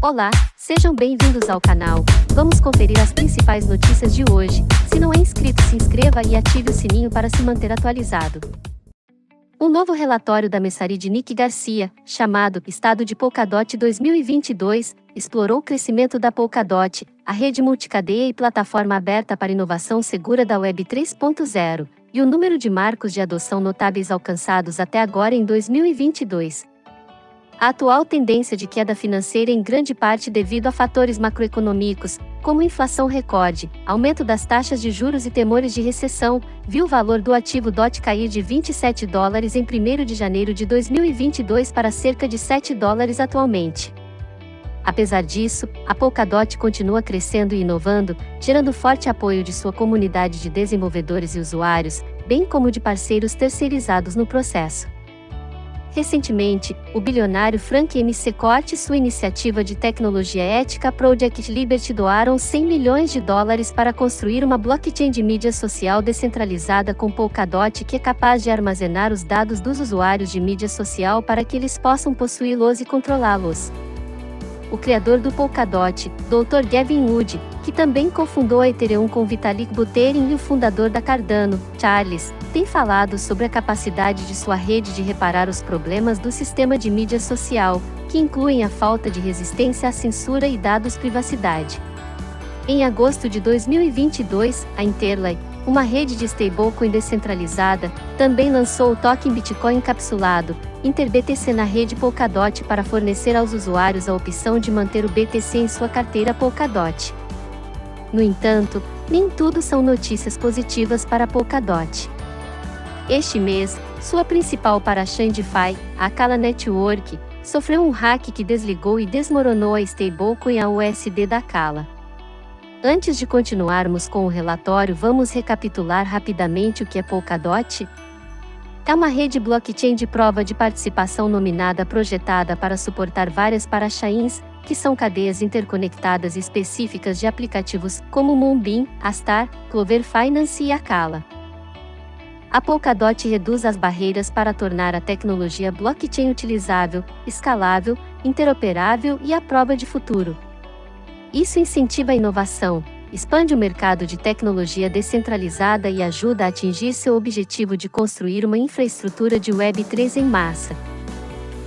Olá, sejam bem-vindos ao canal. Vamos conferir as principais notícias de hoje. Se não é inscrito, se inscreva e ative o sininho para se manter atualizado. Um novo relatório da Messari de Nick Garcia, chamado Estado de Polkadot 2022, explorou o crescimento da Polkadot, a rede multicadeia e plataforma aberta para inovação segura da Web 3.0, e o número de marcos de adoção notáveis alcançados até agora em 2022. A atual tendência de queda financeira em grande parte devido a fatores macroeconômicos, como inflação recorde, aumento das taxas de juros e temores de recessão, viu o valor do ativo DOT cair de $27 em 1º de janeiro de 2022 para cerca de $7 atualmente. Apesar disso, a Polkadot continua crescendo e inovando, gerando forte apoio de sua comunidade de desenvolvedores e usuários, bem como de parceiros terceirizados no processo. Recentemente, o bilionário Frank McCourt e sua iniciativa de tecnologia ética Project Liberty doaram $100 milhões para construir uma blockchain de mídia social descentralizada com Polkadot que é capaz de armazenar os dados dos usuários de mídia social para que eles possam possuí-los e controlá-los. O criador do Polkadot, Dr. Gavin Wood, que também cofundou a Ethereum com Vitalik Buterin e o fundador da Cardano, Charles, tem falado sobre a capacidade de sua rede de reparar os problemas do sistema de mídia social, que incluem a falta de resistência à censura e dados privacidade. Em agosto de 2022, a Interlay, uma rede de stablecoin descentralizada, também lançou o token Bitcoin encapsulado, InterBTC na rede Polkadot para fornecer aos usuários a opção de manter o BTC em sua carteira Polkadot. No entanto, nem tudo são notícias positivas para a Polkadot. Este mês, sua principal parachain DeFi, a Acala Network, sofreu um hack que desligou e desmoronou a stablecoin USD da Acala. Antes de continuarmos com o relatório, vamos recapitular rapidamente o que é Polkadot? É uma rede blockchain de prova de participação nominada projetada para suportar várias parachains, que são cadeias interconectadas específicas de aplicativos como Moonbeam, Astar, Clover Finance e Acala. A Polkadot reduz as barreiras para tornar a tecnologia blockchain utilizável, escalável, interoperável e à prova de futuro. Isso incentiva a inovação, expande o mercado de tecnologia descentralizada e ajuda a atingir seu objetivo de construir uma infraestrutura de Web3 em massa.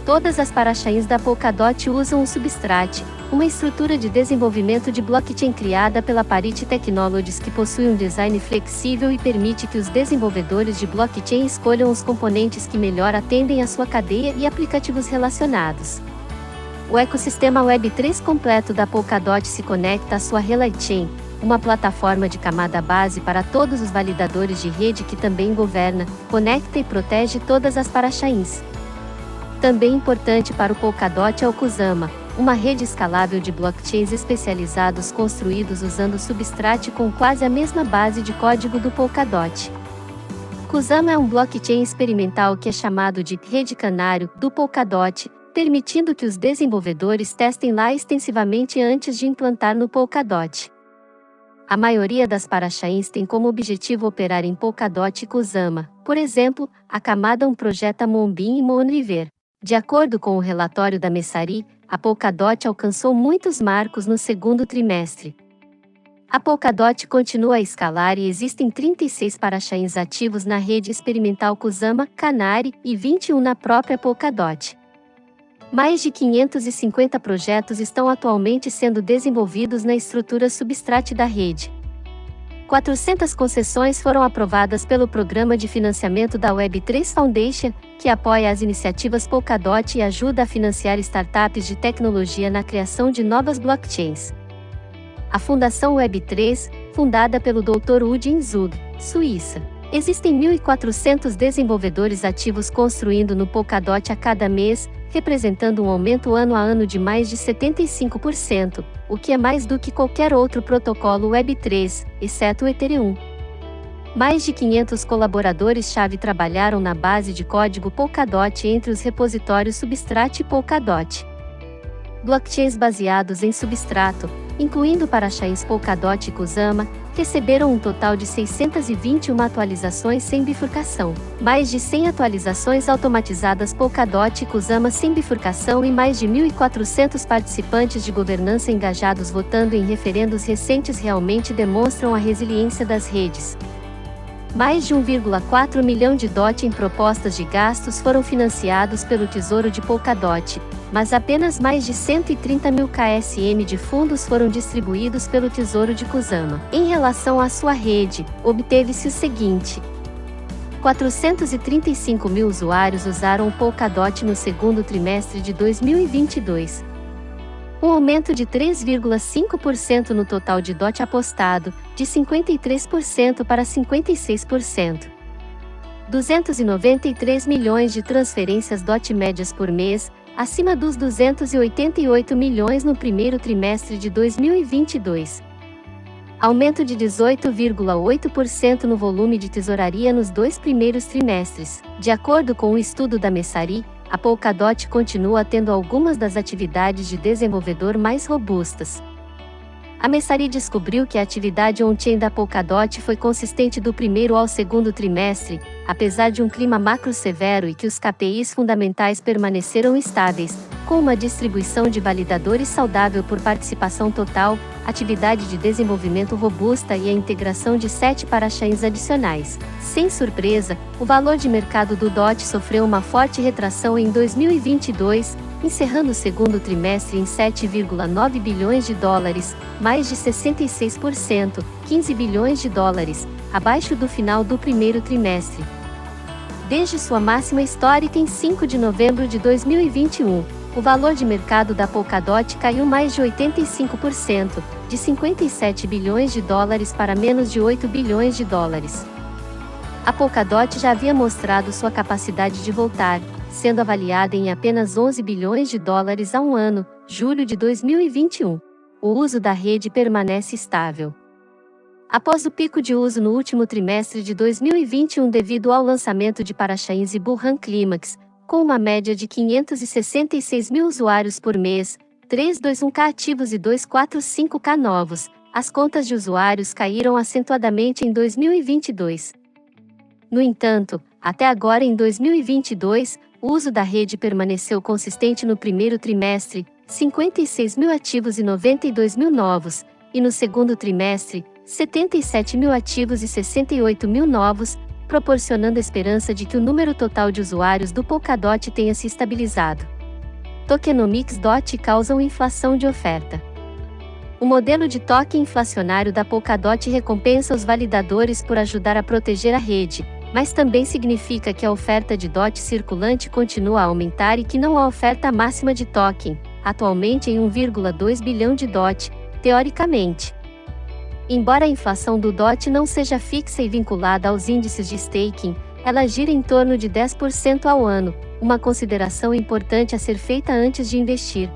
Todas as parachains da Polkadot usam o Substrate, uma estrutura de desenvolvimento de blockchain criada pela Parity Technologies que possui um design flexível e permite que os desenvolvedores de blockchain escolham os componentes que melhor atendem à sua cadeia e aplicativos relacionados. O ecossistema Web3 completo da Polkadot se conecta à sua Relay Chain, uma plataforma de camada base para todos os validadores de rede que também governa, conecta e protege todas as parachains. Também importante para o Polkadot é o Kusama, uma rede escalável de blockchains especializados construídos usando Substrate com quase a mesma base de código do Polkadot. Kusama é um blockchain experimental que é chamado de rede canário do Polkadot, permitindo que os desenvolvedores testem lá extensivamente antes de implantar no Polkadot. A maioria das parachains tem como objetivo operar em Polkadot e Kusama, por exemplo, a Camada projeta Moonbeam e Moonriver. De acordo com o relatório da Messari, a Polkadot alcançou muitos marcos no segundo trimestre. A Polkadot continua a escalar e existem 36 parachains ativos na rede experimental Kusama, Canary e 21 na própria Polkadot. Mais de 550 projetos estão atualmente sendo desenvolvidos na estrutura Substrate da rede. 400 concessões foram aprovadas pelo Programa de Financiamento da Web3 Foundation, que apoia as iniciativas Polkadot e ajuda a financiar startups de tecnologia na criação de novas blockchains. A Fundação Web3, fundada pelo Dr. Udin Zug, Suíça. Existem 1.400 desenvolvedores ativos construindo no Polkadot a cada mês, representando um aumento ano a ano de mais de 75%, o que é mais do que qualquer outro protocolo Web3, exceto o Ethereum. Mais de 500 colaboradores-chave trabalharam na base de código Polkadot entre os repositórios Substrate e Polkadot. Blockchains baseados em Substrato, incluindo Parachains Polkadot e Kusama, receberam um total de 621 atualizações sem bifurcação, mais de 100 atualizações automatizadas Polkadot e Kusama sem bifurcação e mais de 1.400 participantes de governança engajados votando em referendos recentes realmente demonstram a resiliência das redes. Mais de 1,4 milhão de DOT em propostas de gastos foram financiados pelo Tesouro de Polkadot, mas apenas mais de 130 mil KSM de fundos foram distribuídos pelo Tesouro de Kusama. Em relação à sua rede, obteve-se o seguinte: 435 mil usuários usaram o Polkadot no segundo trimestre de 2022. Um aumento de 3,5% no total de DOT apostado, de 53% para 56%. 293 milhões de transferências DOT médias por mês, acima dos 288 milhões no primeiro trimestre de 2022. Aumento de 18,8% no volume de tesouraria nos 2 primeiros trimestres. De acordo com o estudo da Messari, a Polkadot continua tendo algumas das atividades de desenvolvedor mais robustas. A Messari descobriu que a atividade on-chain da Polkadot foi consistente do primeiro ao segundo trimestre, apesar de um clima macro severo e que os KPIs fundamentais permaneceram estáveis, com uma distribuição de validadores saudável por participação total, atividade de desenvolvimento robusta e a integração de 7 parachains adicionais. Sem surpresa, o valor de mercado do DOT sofreu uma forte retração em 2022, encerrando o segundo trimestre em 7,9 bilhões de dólares, mais de 66%, 15 bilhões de dólares, abaixo do final do primeiro trimestre. Desde sua máxima histórica em 5 de novembro de 2021, o valor de mercado da Polkadot caiu mais de 85%, de 57 bilhões de dólares para menos de 8 bilhões de dólares. A Polkadot já havia mostrado sua capacidade de voltar, sendo avaliada em apenas 11 bilhões de dólares há um ano, julho de 2021. O uso da rede permanece estável. Após o pico de uso no último trimestre de 2021 devido ao lançamento de Parachains e Bullrun Climax, com uma média de 566 mil usuários por mês, 321K ativos e 245K novos, as contas de usuários caíram acentuadamente em 2022. No entanto, até agora em 2022, o uso da rede permaneceu consistente no primeiro trimestre, 56 mil ativos e 92 mil novos, e no segundo trimestre, 77 mil ativos e 68 mil novos, proporcionando a esperança de que o número total de usuários do Polkadot tenha se estabilizado. Tokenomics DOT causam inflação de oferta. O modelo de token inflacionário da Polkadot recompensa os validadores por ajudar a proteger a rede, mas também significa que a oferta de DOT circulante continua a aumentar e que não há oferta máxima de token, atualmente em 1,2 bilhão de DOT, teoricamente. Embora a inflação do DOT não seja fixa e vinculada aos índices de staking, ela gira em torno de 10% ao ano, uma consideração importante a ser feita antes de investir.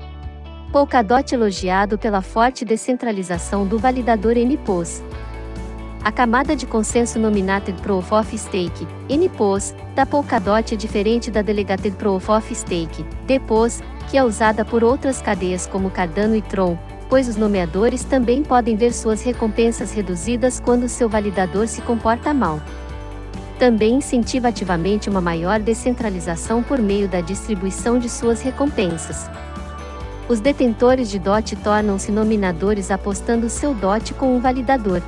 Polkadot elogiado pela forte descentralização do validador NPOS. A camada de consenso Nominated Proof of Stake, NPOS, da Polkadot é diferente da Delegated Proof of Stake, DPoS, que é usada por outras cadeias como Cardano e Tron, pois os nomeadores também podem ver suas recompensas reduzidas quando seu validador se comporta mal. Também incentiva ativamente uma maior descentralização por meio da distribuição de suas recompensas. Os detentores de DOT tornam-se nominadores apostando seu DOT com um validador.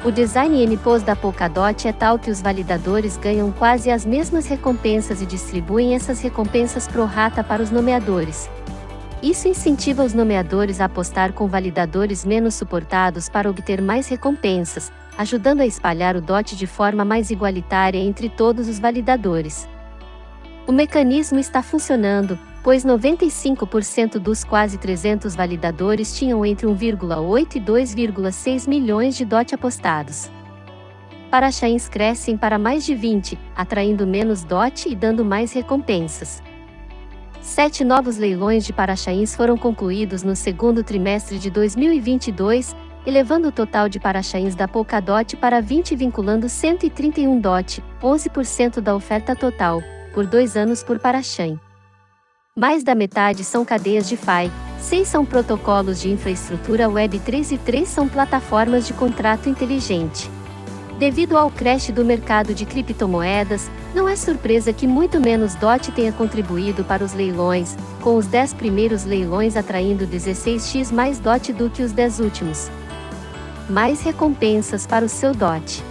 O design NPOS da Polkadot é tal que os validadores ganham quase as mesmas recompensas e distribuem essas recompensas pro rata para os nomeadores. Isso incentiva os nomeadores a apostar com validadores menos suportados para obter mais recompensas, ajudando a espalhar o DOT de forma mais igualitária entre todos os validadores. O mecanismo está funcionando, pois 95% dos quase 300 validadores tinham entre 1,8 e 2,6 milhões de DOT apostados. Parachains crescem para mais de 20, atraindo menos DOT e dando mais recompensas. 7 novos leilões de Parachains foram concluídos no segundo trimestre de 2022, elevando o total de Parachains da Polkadot para 20 vinculando 131 DOT, 11% da oferta total, por 2 anos por Parachain. Mais da metade são cadeias DeFi, 6 são protocolos de infraestrutura Web 3 e 3 são plataformas de contrato inteligente. Devido ao crash do mercado de criptomoedas, não é surpresa que muito menos DOT tenha contribuído para os leilões, com os 10 primeiros leilões atraindo 16x mais DOT do que os 10 últimos. Mais recompensas para o seu DOT.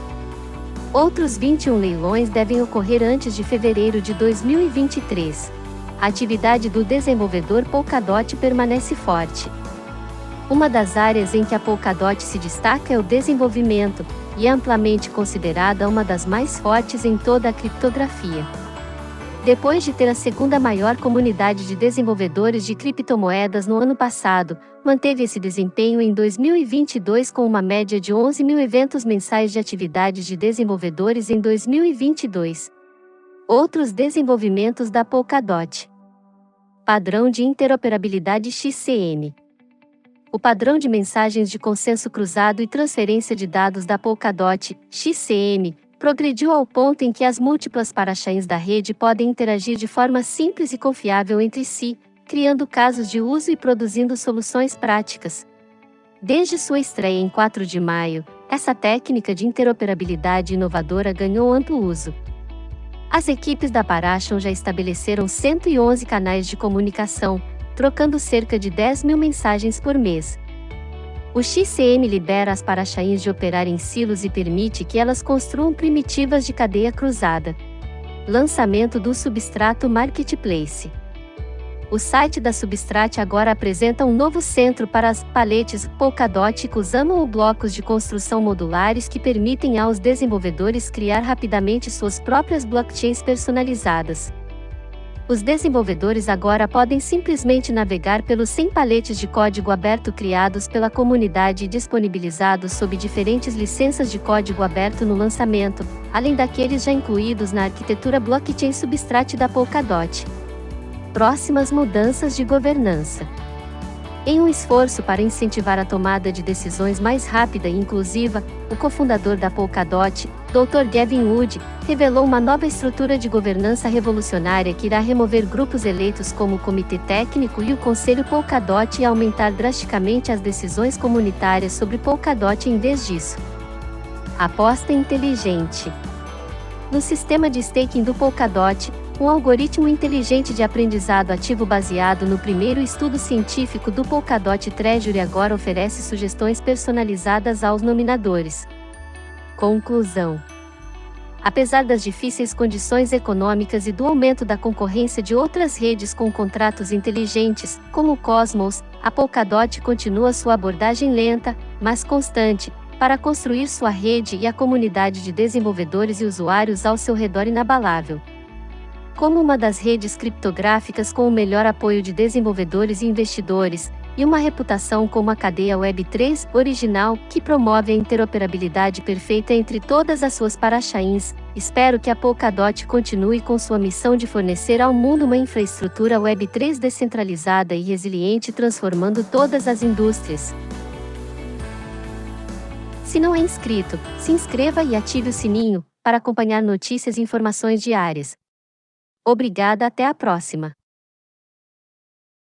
Outros 21 leilões devem ocorrer antes de fevereiro de 2023. A atividade do desenvolvedor Polkadot permanece forte. Uma das áreas em que a Polkadot se destaca é o desenvolvimento, e é amplamente considerada uma das mais fortes em toda a criptografia. Depois de ter a segunda maior comunidade de desenvolvedores de criptomoedas no ano passado, manteve esse desempenho em 2022 com uma média de 11 mil eventos mensais de atividades de desenvolvedores em 2022. Outros desenvolvimentos da Polkadot. Padrão de interoperabilidade XCM. O padrão de mensagens de consenso cruzado e transferência de dados da Polkadot, XCM, progrediu ao ponto em que as múltiplas parachains da rede podem interagir de forma simples e confiável entre si, criando casos de uso e produzindo soluções práticas. Desde sua estreia em 4 de maio, essa técnica de interoperabilidade inovadora ganhou amplo uso. As equipes da Parachon já estabeleceram 111 canais de comunicação, trocando cerca de 10 mil mensagens por mês. O XCM libera as parachains de operar em silos e permite que elas construam primitivas de cadeia cruzada. Lançamento do Substrato Marketplace. O site da Substrat agora apresenta um novo centro para as paletes Polkadot que usam blocos de construção modulares que permitem aos desenvolvedores criar rapidamente suas próprias blockchains personalizadas. Os desenvolvedores agora podem simplesmente navegar pelos 100 paletes de código aberto criados pela comunidade e disponibilizados sob diferentes licenças de código aberto no lançamento, além daqueles já incluídos na arquitetura blockchain Substrat da Polkadot. Próximas mudanças de governança. Em um esforço para incentivar a tomada de decisões mais rápida e inclusiva, o cofundador da Polkadot, Dr. Gavin Wood, revelou uma nova estrutura de governança revolucionária que irá remover grupos eleitos como o Comitê Técnico e o Conselho Polkadot e aumentar drasticamente as decisões comunitárias sobre Polkadot em vez disso. Aposta inteligente. No sistema de staking do Polkadot, um algoritmo inteligente de aprendizado ativo baseado no primeiro estudo científico do Polkadot Treasury agora oferece sugestões personalizadas aos nominadores. Conclusão. Apesar das difíceis condições econômicas e do aumento da concorrência de outras redes com contratos inteligentes, como o Cosmos, a Polkadot continua sua abordagem lenta, mas constante, para construir sua rede e a comunidade de desenvolvedores e usuários ao seu redor inabalável. Como uma das redes criptográficas com o melhor apoio de desenvolvedores e investidores, e uma reputação como a cadeia Web3 original que promove a interoperabilidade perfeita entre todas as suas parachains, espero que a Polkadot continue com sua missão de fornecer ao mundo uma infraestrutura Web3 descentralizada e resiliente, transformando todas as indústrias. Se não é inscrito, se inscreva e ative o sininho para acompanhar notícias e informações diárias. Obrigada, até a próxima.